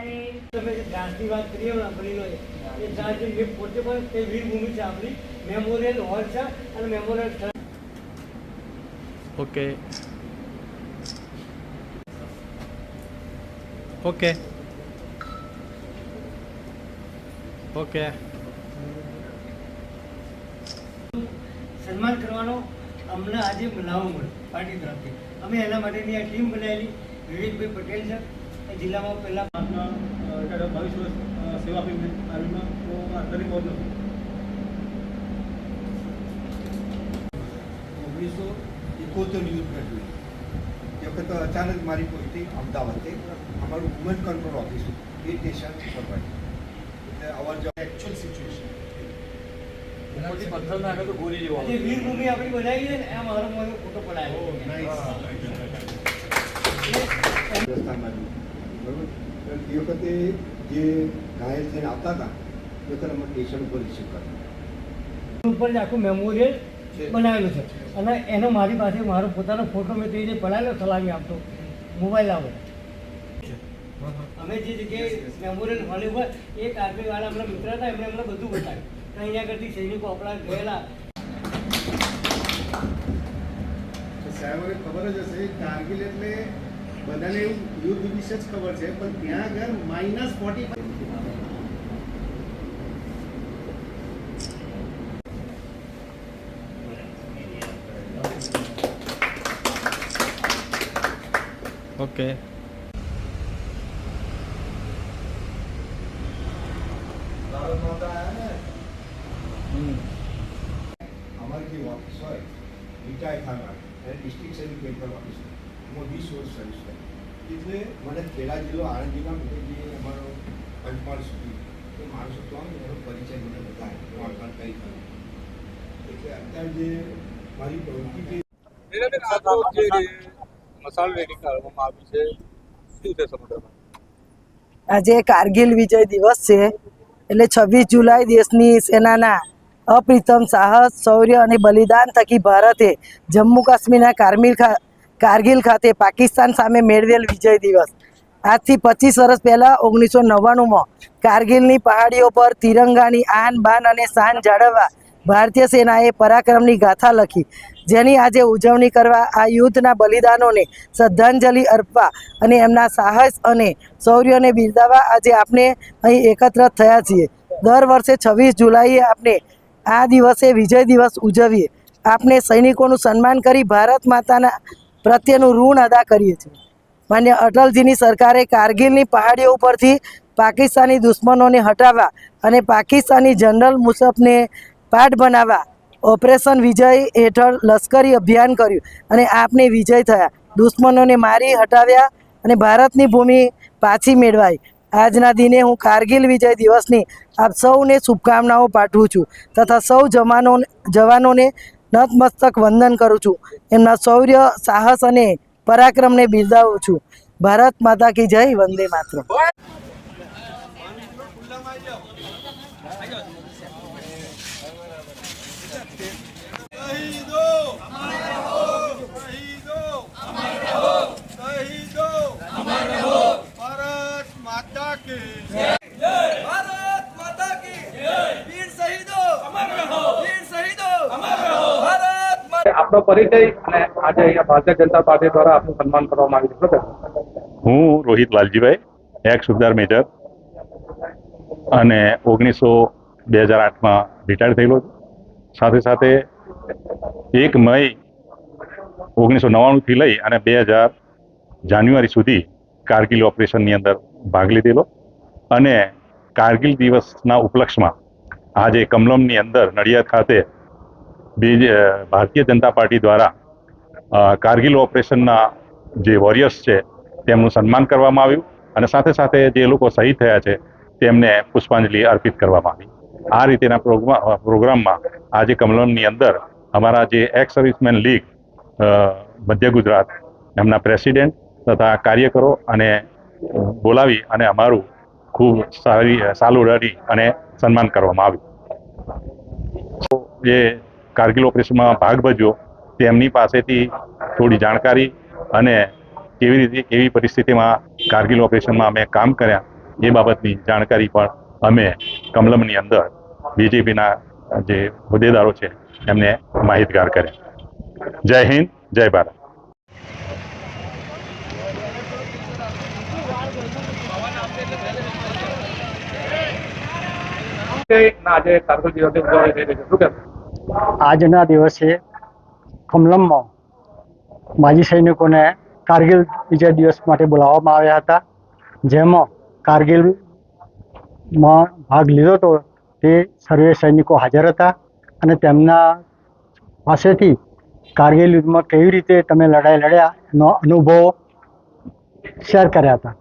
તમે જે જાતની વાત કરીએ ને આપણીનો એ જાત જે મેં પોતે પણ તે વીરભૂમિ છે આપણી મેમોરિયલ હોલ છે અને મેમોરિયલ ઓકે ઓકે ઓકે સન્માન કરવાનો અમને આજે લાવો મળ્યો પાર્ટી તરફથી અમે એના માટેની આ ટીમ બનાવેલી વિવેકભાઈ પટેલ છે એ જિલ્લામાં પહેલાં 22 વર્ષ સેવા આપી આર્મીમાં તો આ દરેક વર્ગ 1971 યુદ્ધ કર્યું એ વખત અચાનક મારી પોસ્ટિંગ અમદાવાદથી અમારું વુમન કંટ્રોલ ઓફિસ એ સ્ટેશન પર એટલે અવર જવર એકચ્યુઅલ સિચ્યુએશન પથ્થર નાખે તો ગોળી જેવો જે વીરભૂમિ આપણી બનાવી છે ને આ મારો ફોટો પડાયો રાજસ્થાનમાં બરાબર એ વખતે જે ઘાયલ થઈને આવતા હતા એ વખતે અમે સ્ટેશન ઉપર રિસીવ કરતા ઉપર જ આખું મેમોરિયલ બનાવેલું છે અને એનો મારી પાસે મારો પોતાનો ફોટો મેં તે જે પડાયેલો સલામી આપતો મોબાઈલ આવો અમે જે જગ્યાએ મેમોરિયલ હોલ ઉપર એક આર્મીવાળા આપણા મિત્ર હતા એમણે અમને બધું બતાવ્યું અહીંયા આગળથી સૈનિકો આપણા ગયેલા સાહેબને ખબર જ હશે કારગિલ એટલે બધાને એવું યુદ્ધ વિશે જ ખબર છે પણ ત્યાં આગળ -45 ઓકે અમારી જે ઓફિસ હોય રિટાયર થનાર અને ડિસ્ટ્રિક્ટ સેક્રેટરી ઓફિસ એમાં 20 વર્ષ સર્વિસ કરી એટલે મને ખેડા જિલ્લો આણંદ જિલ્લામાં જે અમારો પંચમહાલ સુધી તો માણસો તો આવે એનો પરિચય મને બતાવે કોણ કોણ કઈ કરું એટલે અત્યારે જે મારી પ્રવૃત્તિ જે મસાલ રેડી કરવામાં આવી છે શું છે સમુદ્રમાં આજે કારગિલ વિજય દિવસ છે એટલે 26 જુલાઈ દેશની સેનાના અપ્રતિમ સાહસ શૌર્ય અને બલિદાન થકી ભારતે જમ્મુ કાશ્મીરના કારગિલ ખાતે પાકિસ્તાન સામે મેળવેલ વિજય દિવસ આજથી 25 વર્ષ પહેલાં 1999માં કારગિલની પહાડીઓ પર તિરંગાની આન બાન અને શાન જાળવવા ભારતીય સેનાએ પરાક્રમની ગાથા લખી જેની આજે ઉજવણી કરવા આ યુદ્ધના બલિદાનોને શ્રદ્ધાંજલિ અર્પવા અને એમના સાહસ અને શૌર્યને બિરદાવવા આજે આપણે અહીં એકત્ર થયા છીએ દર વર્ષે 26 જુલાઈએ આપણે આ દિવસે વિજય દિવસ ઉજવીએ આપણે સૈનિકોનું સન્માન કરી ભારત માતાના પ્રત્યેનું ઋણ અદા કરીએ છીએ માન્ય અટલજીની સરકારે કારગિલની પહાડીઓ ઉપરથી પાકિસ્તાની દુશ્મનોને હટાવવા અને પાકિસ્તાની જનરલ મુશર્રફને પાઠ બનાવવા ઓપરેશન વિજય હેઠળ લશ્કરી અભિયાન કર્યું અને આપને વિજય થયા દુશ્મનોને મારી હટાવ્યા અને ભારતની ભૂમિ પાછી મેળવાઈ આજના દિને હું કારગિલ વિજય દિવસની આપ સૌને શુભકામનાઓ પાઠવું છું તથા સૌ જવાનોને નતમસ્તક વંદન કરું છું એમના શૌર્ય સાહસ અને પરાક્રમને બિરદાવું છું ભારત માતા કી જય વંદે માતરમ આપનો પરિચય અને આજે અહીંયા ભારતીય જનતા પાર્ટી દ્વારા આપનું સન્માન કરવામાં આવ્યું છે. હું રોહિત લાલજીભાઈ એક્સ સુબેદાર મેજર અને 2008માં રિટાયર થયેલો છું. સાથે સાથે 1 મઈ 1999થી લઈ અને 2000 જાન્યુઆરી સુધી કારગિલ ઓપરેશનની અંદર ભાગ લીધેલો અને કારગિલ દિવસના ઉપલક્ષમાં આજે કમલમની અંદર નડિયાદ ખાતે ભારતીય જનતા પાર્ટી દ્વારા કારગિલ ઓપરેશનના જે વોરિયર્સ છે તેમનું સન્માન કરવામાં આવ્યું અને સાથે સાથે જે લોકો શહીદ થયા છે તેમને પુષ્પાંજલિ અર્પિત કરવામાં આવી. આ રીતેના પ્રોગ્રામમાં આજે કમલમની અંદર અમારા જે એક્સ સર્વિસમેન લીગ મધ્ય ગુજરાત એમના પ્રેસિડેન્ટ તથા કાર્યકરો અને બોલાવી અને અમારું ખૂબ સારી સાલ ઉડાડી અને સન્માન કરવામાં આવ્યું. જે કારગિલ ઓપરેશનમાં ભાગ ભજવ્યો તેમની પાસેથી થોડી જાણકારી અને કેવી પરિસ્થિતિમાં કારગિલ ઓપરેશનમાં અમે કામ કર્યા એ બાબતની જાણકારી પણ અમે કમલમની અંદર બીજેપીના જે હોદ્દેદારો છે એમને માહિતગાર કર્યા. જય હિન્દ, જય ભારત. આજે કારગિલ દિવસની ઉજવણી થઈ રહી છે, શું કહેશો? આજના દિવસે કમલમમાં માજી સૈનિકોને કારગિલ વિજય દિવસ માટે બોલાવવામાં આવ્યા હતા, જેમાં કારગિલમાં ભાગ લીધો હતો તે સર્વે સૈનિકો હાજર હતા અને તેમના પાસેથી કારગિલ યુદ્ધમાં કેવી રીતે તમે લડાઈ લડ્યા એનો અનુભવ શેર કર્યા હતા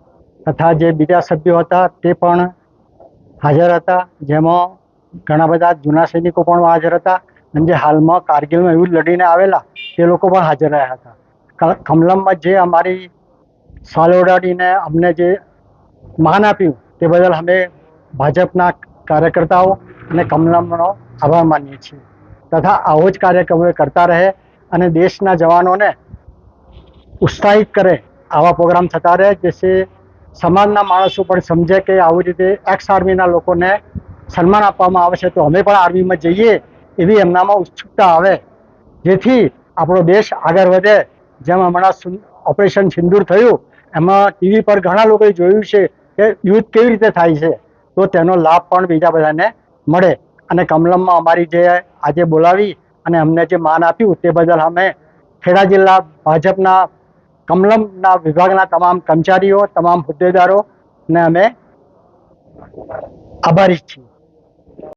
તથા જે બીજા સભ્યો હતા તે પણ હાજર હતા, જેમાં ઘણા બધા જૂના સૈનિકો પણ હાજર હતા અને જે હાલમાં કારગિલમાં યુદ્ધ લડીને આવેલા તે લોકો પણ હાજર રહ્યા હતા. કમલમમાં જે અમારી સાલ ઓડાડીને અમને જે માન આપ્યું તે બદલ અમે ભાજપના કાર્યકર્તાઓ અને કમલમનો આભાર માનીએ છીએ તથા આવો જ કાર્યક્રમો કરતા રહે અને દેશના જવાનોને ઉત્સાહિત કરે આવા પ્રોગ્રામ થતા રહે, જેથી સમાજના માણસો પણ સમજે કે આવી રીતે એક્સ આર્મીના લોકોને સન્માન આપવામાં આવે છે તો અમે પણ આર્મીમાં જઈએ એવી એમનામાં ઉત્સુકતા આવે, જેથી આપણો દેશ આગળ વધે. જેમ હમણાં ઓપરેશન સિંદૂર થયું એમાં ટીવી પર ઘણા લોકોએ જોયું છે કે યુદ્ધ કેવી રીતે થાય છે, તો તેનો લાભ પણ બીજા બધાને મળે. અને કમલમમાં અમારી જે આજે બોલાવી અને અમને જે માન આપ્યું તે બદલ અમે ખેડા જિલ્લા ભાજપના કમલમના વિભાગના તમામ કર્મચારીઓ, તમામ હોદ્દેદારોને અમે આભારી છીએ.